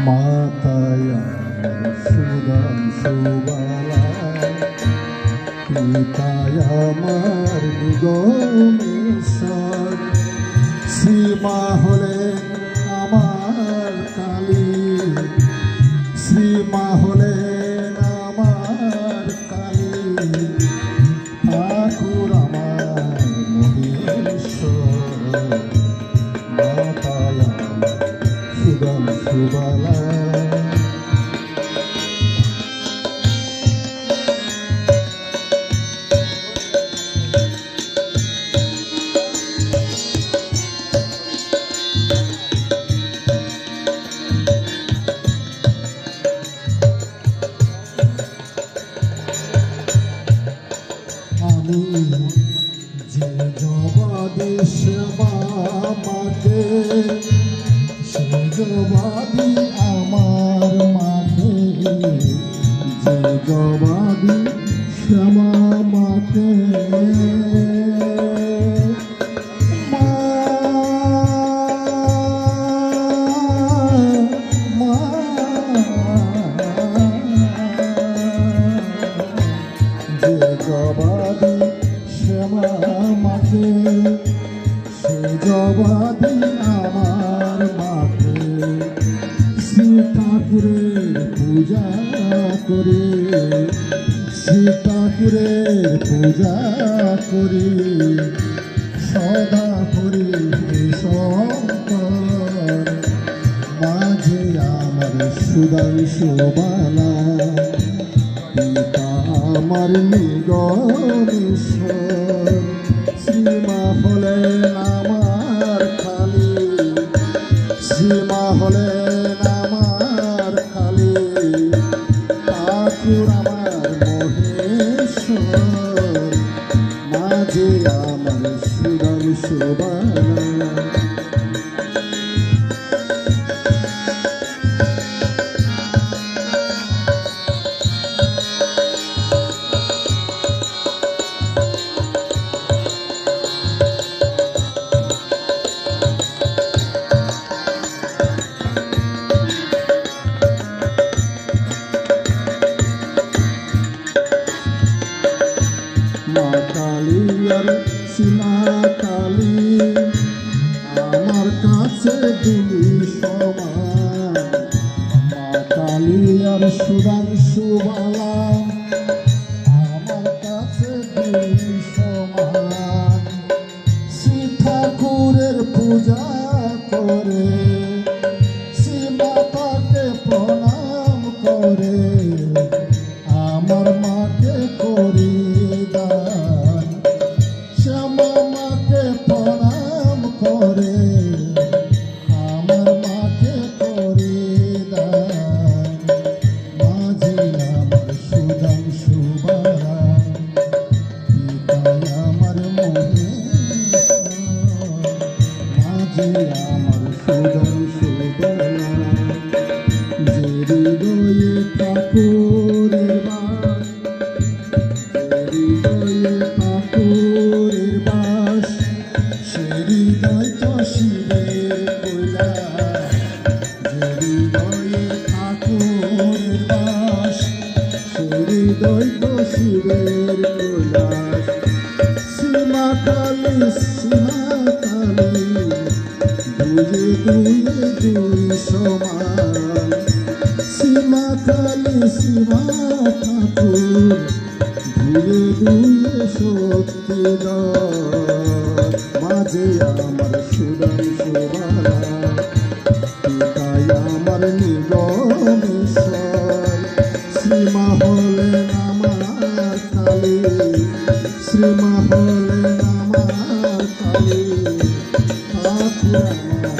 মাতায় সুধাংশুবালা পিতায় আমার নিগমেশ্বর শ্রীমা হলেন আমার কালী শ্রীমা হলেন আমার কালী ঠাকুর আমার মহেশ্বর মাতায় সুধাংশুবালা আমি যে জবাদি সেবা মাকে সে জবাদি আমার মাকে যে জবাদি শ্যামা মাকে জবাদি শ্যামা মাকে সে জবাদি আমার মাকে শ্রী ঠাকুরের পূজা করে শ্রী ঠাকুরের পূজা করি সদা করি শঙ্কর মাঝে আমার সুধাংশুবালা পিতা আমার নিগমেশ্বর শ্রীমা হলেন আমার কালী শ্রীমা হলেন আমার কালী ঠাকুর আমার মহেশ্বর মাঝে আমার সুধাংশুবালা মা কালী আর সীমা কালী আমার কাছে দুই সমান মা কালী আর সুধাংশুবালা আমার কাছে দুই সমান শ্রী ঠাকুরের পূজা করে শ্রী মাতাকে প্রণাম করে আমার মাকে করি শ্যামা মাকে প্রণাম করে আমার মাকে করি দান মাঝে আমার সুধাংশুবালা পিতায় আমার মহেশ্বর মাঝে আমার সুধাংশুবালা যে হৃদয়ে ঠাকুরের বাস হৃদয়ে ঠাকুরের বাস সে হৃদয় তো শিবের কৈলাস যে হৃদয়ে ঠাকুরের বাস সে হৃদয় তো শিবের কৈলাস সীমা কালী দুয়ে দুয়ে দুই সমান সীমা কালী সীমা ঠাকুর দুয়ে দুয়ে শক্তি মাঝে আমার সুধাংশুবালা পিতায় আমার নিগমেশ্বর শ্রীমা হলেন আমার কালী শ্রীমা হলেন আমার কালী ঠাকুর আমার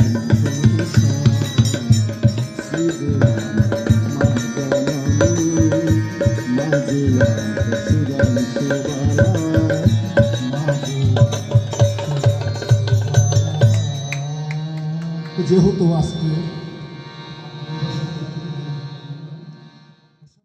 যেহেতু আজকে